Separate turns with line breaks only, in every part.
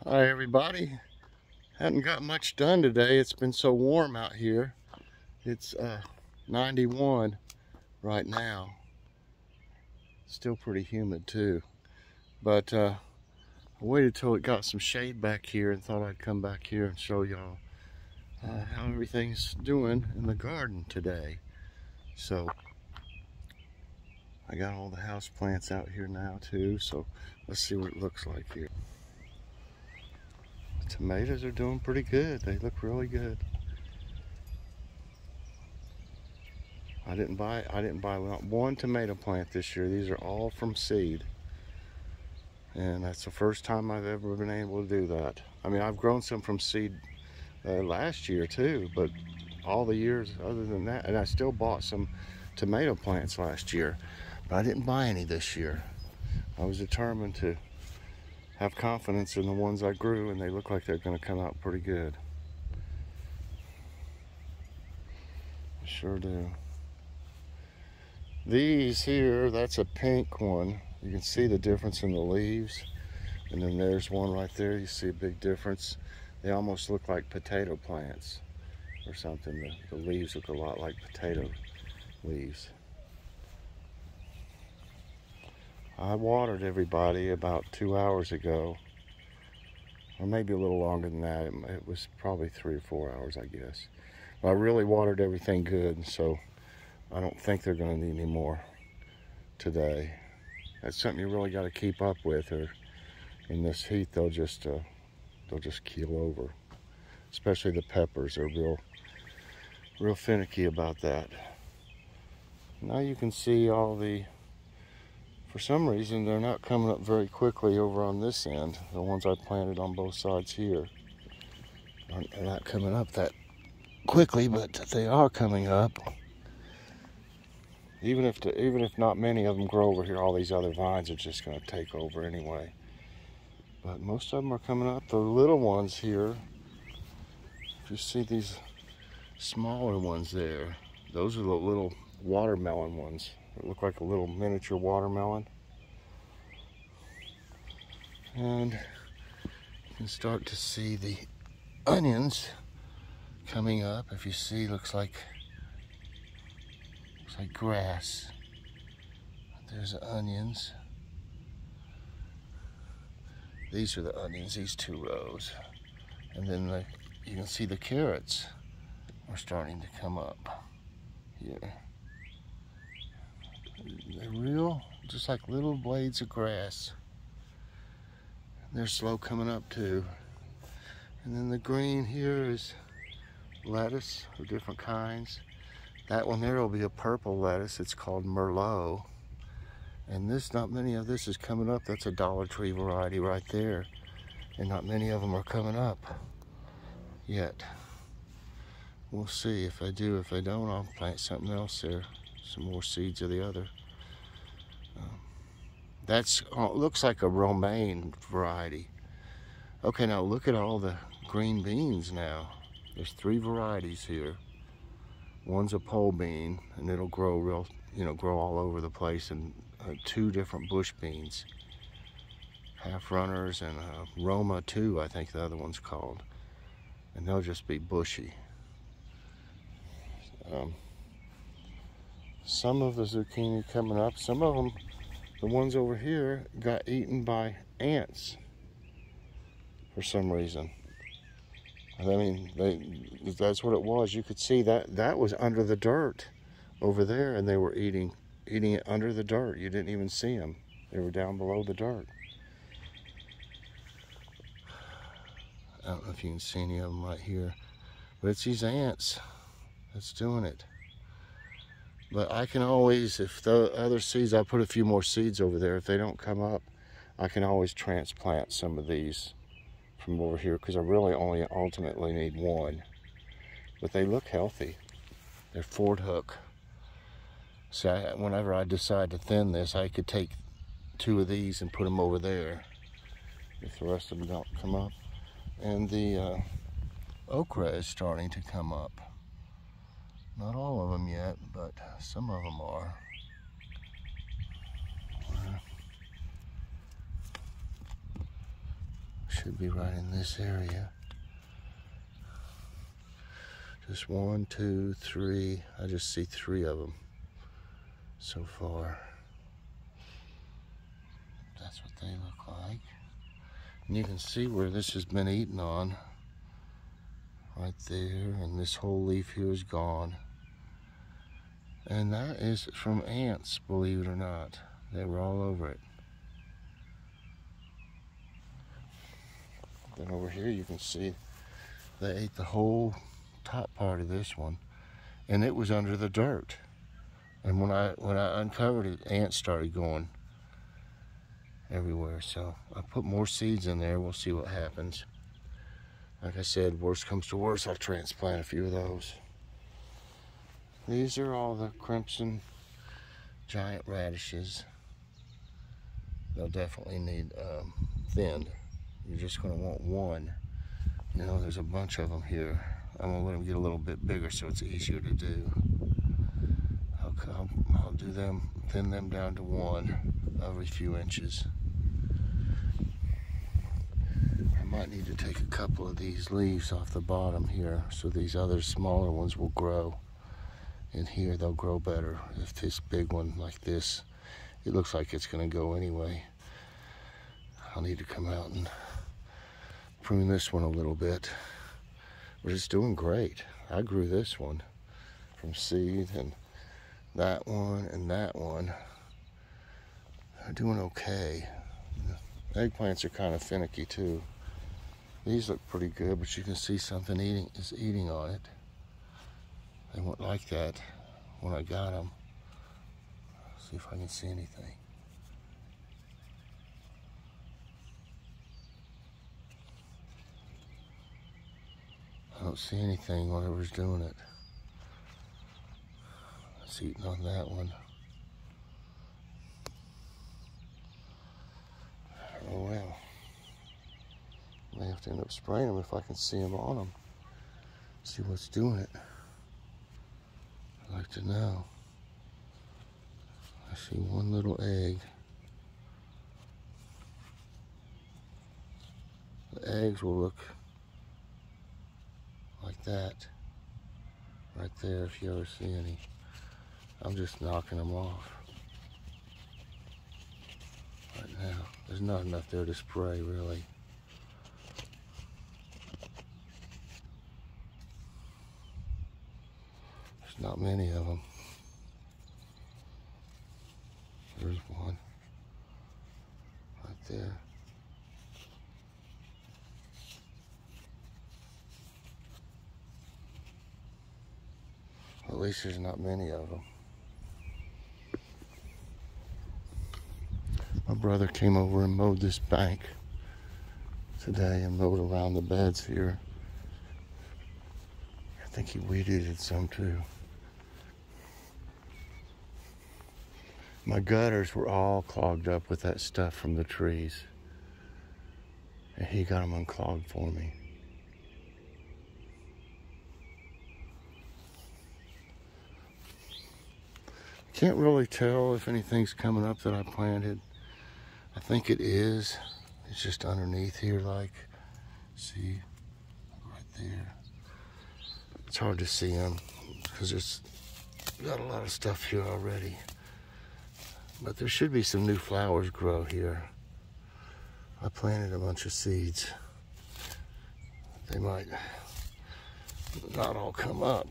Hi everybody. Hadn't got much done today. It's been so warm out here. It's 91 right now. Still pretty humid too. But I waited till it got some shade back here and thought I'd come back here and show y'all how everything's doing in the garden today. So I got all the house plants out here now too. So let's see what it looks like here. The tomatoes are doing pretty good. They look really good. I didn't buy not one tomato plant this year. These are all from seed. And that's the first time I've ever been able to do that. I mean, I've grown some from seed last year too, but all the years other than that, and I still bought some tomato plants last year, but I didn't buy any this year. I was determined to have confidence in the ones I grew, and they look like they're going to come out pretty good. They sure do. These here, that's a pink one. You can see the difference in the leaves. And then there's one right there. You see a big difference. They almost look like potato plants or something. The leaves look a lot like potato leaves. I watered everybody about 2 hours ago. Or maybe a little longer than that. It was probably 3 or 4 hours, I guess. But I really watered everything good, so I don't think they're going to need any more today. That's something you really got to keep up with, or in this heat they'll just keel over. Especially the peppers are real finicky about that. Now you can see all the, for some reason they're not coming up very quickly over on this end. The ones I planted on both sides here are not coming up that quickly, but they are coming up. Even if not many of them grow over here, all these other vines are just going to take over anyway. But most of them are coming up. The little ones here, if you see these smaller ones there, those are the little watermelon ones. They look like a little miniature watermelon. And you can start to see the onions coming up. If you see, looks like grass. There's the onions. These are the onions, these 2 rows. And then you can see the carrots are starting to come up here. They're real, just like little blades of grass. They're slow coming up too. And then the green here is lettuce of different kinds. That one there will be a purple lettuce. It's called Merlot. And not many of this is coming up. That's a Dollar Tree variety right there. And not many of them are coming up yet. We'll see if I do. If I don't, I'll plant something else there. Some more seeds of the other. Looks like a romaine variety. Okay, now look at all the green beans now. There's 3 varieties here. One's a pole bean, and it'll grow grow all over the place, and 2 different bush beans. Half runners and Roma 2, I think the other one's called. And they'll just be bushy. Some of the zucchini coming up, some of them, the ones over here, got eaten by ants for some reason. I mean, that's what it was. You could see that was under the dirt over there, and they were eating it under the dirt. You didn't even see them. They were down below the dirt. I don't know if you can see any of them right here, but it's these ants that's doing it. But I can always, if the other seeds, I put a few more seeds over there. If they don't come up, I can always transplant some of these from over here, because I really only ultimately need 1. But they look healthy. They're Ford hook. So whenever I decide to thin this, I could take 2 of these and put them over there if the rest of them don't come up. And the okra is starting to come up. Not all of them yet, but some of them are. should be right in this area. Just 1, 2, 3. I just see 3 of them so far. That's what they look like. And you can see where this has been eaten on. Right there, and this whole leaf here is gone. And that is from ants, believe it or not. They were all over it. Then over here you can see they ate the whole top part of this one, and it was under the dirt. And when I uncovered it, ants started going everywhere. So I put more seeds in there. We'll see what happens. Like I said, worst comes to worst, I'll transplant a few of those. These are all the crimson giant radishes. They'll definitely need thinned. You're just going to want one. You know, there's a bunch of them here. I'm going to let them get a little bit bigger so it's easier to do. I'll do them, thin them down to 1 every few inches. I might need to take a couple of these leaves off the bottom here so these other smaller ones will grow. In here they'll grow better. If this big one like this, it looks like it's going to go anyway. I'll need to come out and prune this one a little bit. But it's doing great. I grew this one from seed, and that one and that one. They're doing okay. Eggplants are kind of finicky too. These look pretty good, but you can see something is eating on it. They weren't like that when I got them. Let's see if I can see anything. I don't see anything, whatever's doing it. It's eating on that one. Oh well. May have to end up spraying them if I can see them on them. See what's doing it. I'd like to know. I see one little egg. The eggs will look like that. Right there if you ever see any. I'm just knocking them off. Right now. There's not enough there to spray really. Not many of them. There's one right there. At least there's not many of them. My brother came over and mowed this bank today and mowed around the beds here. I think he weed-eated some too. My gutters were all clogged up with that stuff from the trees. And he got them unclogged for me. Can't really tell if anything's coming up that I planted. I think it is. It's just underneath here, like, see, right there. It's hard to see them because it's got a lot of stuff here already. But there should be some new flowers grow here. I planted a bunch of seeds. They might not all come up.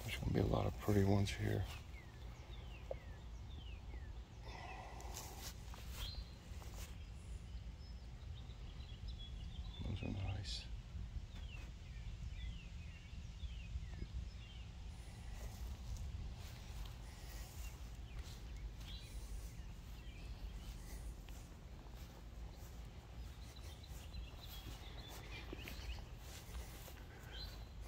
There's going to be a lot of pretty ones here. Those are nice.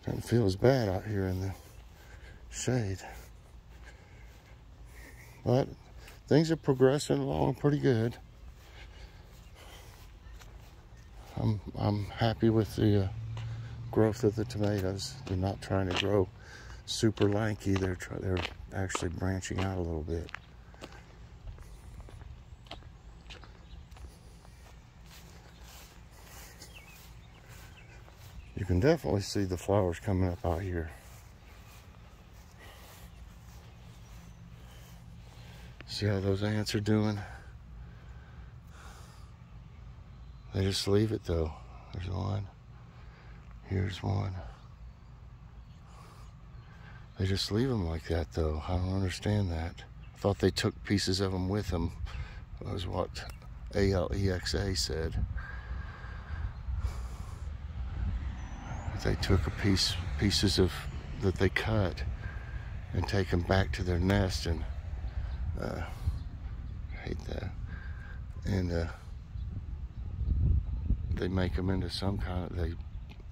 Doesn't feel as bad out here in the shade. But things are progressing along pretty good. I'm happy with the growth of the tomatoes. They're not trying to grow super lanky. They're actually branching out a little bit. You can definitely see the flowers coming up out here. See how those ants are doing? They just leave it though. There's one. Here's one. They just leave them like that though. I don't understand that. I thought they took pieces of them with them. That was what Alexa said. They took pieces of that they cut and take them back to their nest, and I hate that. And they make them into some kind of,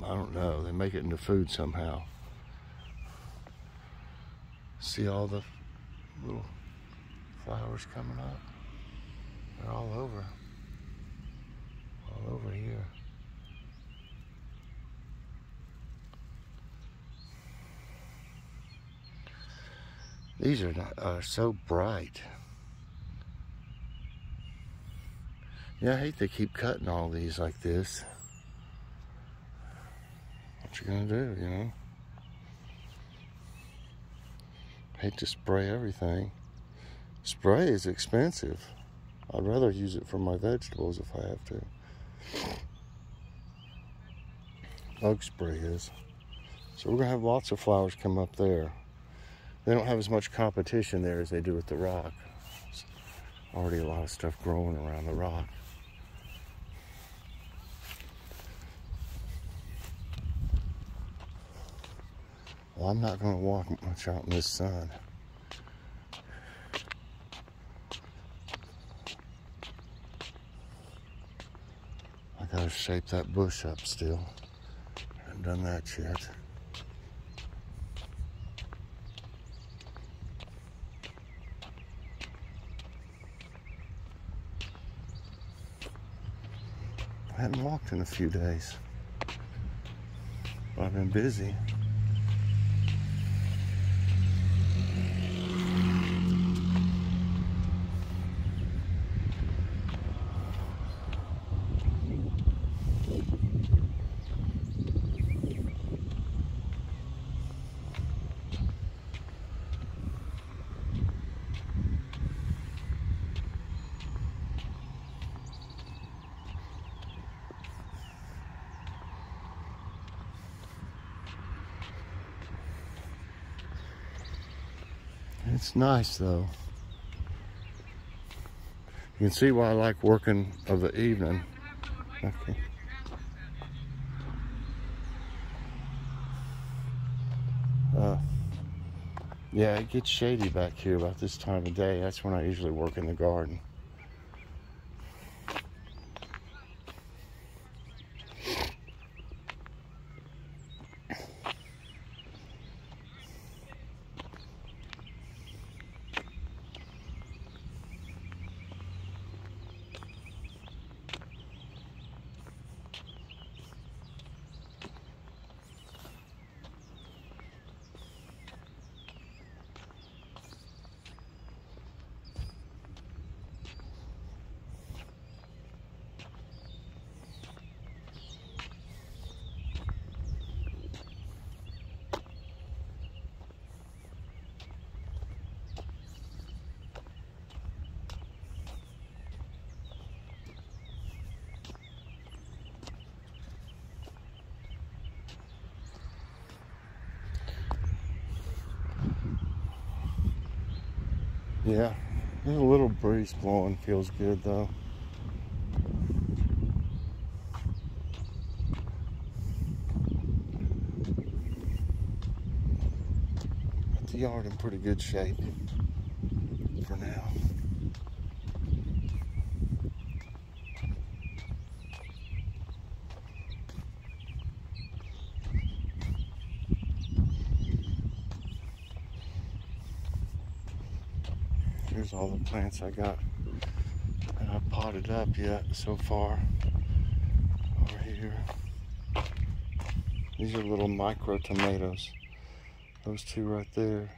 I don't know, they make it into food somehow. See all the little flowers coming up? They're all over here. These are so bright. Yeah, I hate they keep cutting all these like this. What you gonna do, you know? Hate to spray everything. Spray is expensive. I'd rather use it for my vegetables if I have to. Bug spray is. So we're gonna have lots of flowers come up there. They don't have as much competition there as they do at the rock. There's already a lot of stuff growing around the rock. Well, I'm not going to walk much out in this sun. I got to shape that bush up still. I haven't done that yet. I hadn't walked in a few days. I've been busy. It's nice though. You can see why I like working of the evening. Okay. Yeah, it gets shady back here about this time of day. That's when I usually work in the garden. Yeah, there's a little breeze blowing, feels good though. Got the yard in pretty good shape for now. Here's all the plants I got that I've potted up yet so far. Over here. These are little micro tomatoes. Those two right there,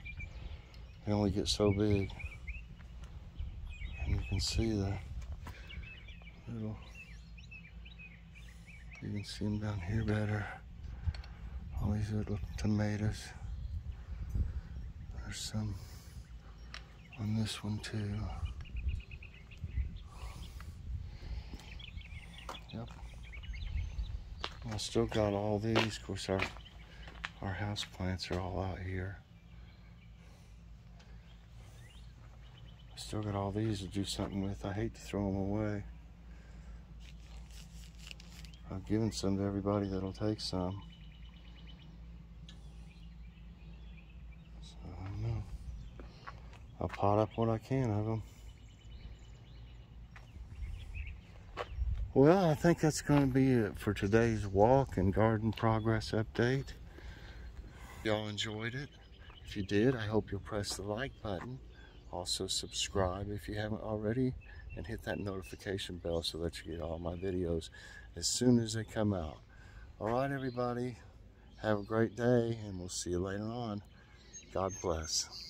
they only get so big. And you can see the little, you can see them down here better. All these little tomatoes. There's some on this one too. Yep. I still got all these. Of course, our house plants are all out here. I still got all these to do something with. I hate to throw them away. I've given some to everybody that'll take some. So I don't know. I'll pot up what I can of them. Well, I think that's going to be it for today's walk and garden progress update. Y'all enjoyed it? If you did, I hope you'll press the like button. Also subscribe if you haven't already, and hit that notification bell so that you get all my videos as soon as they come out. All right, everybody, have a great day, and we'll see you later on. God bless.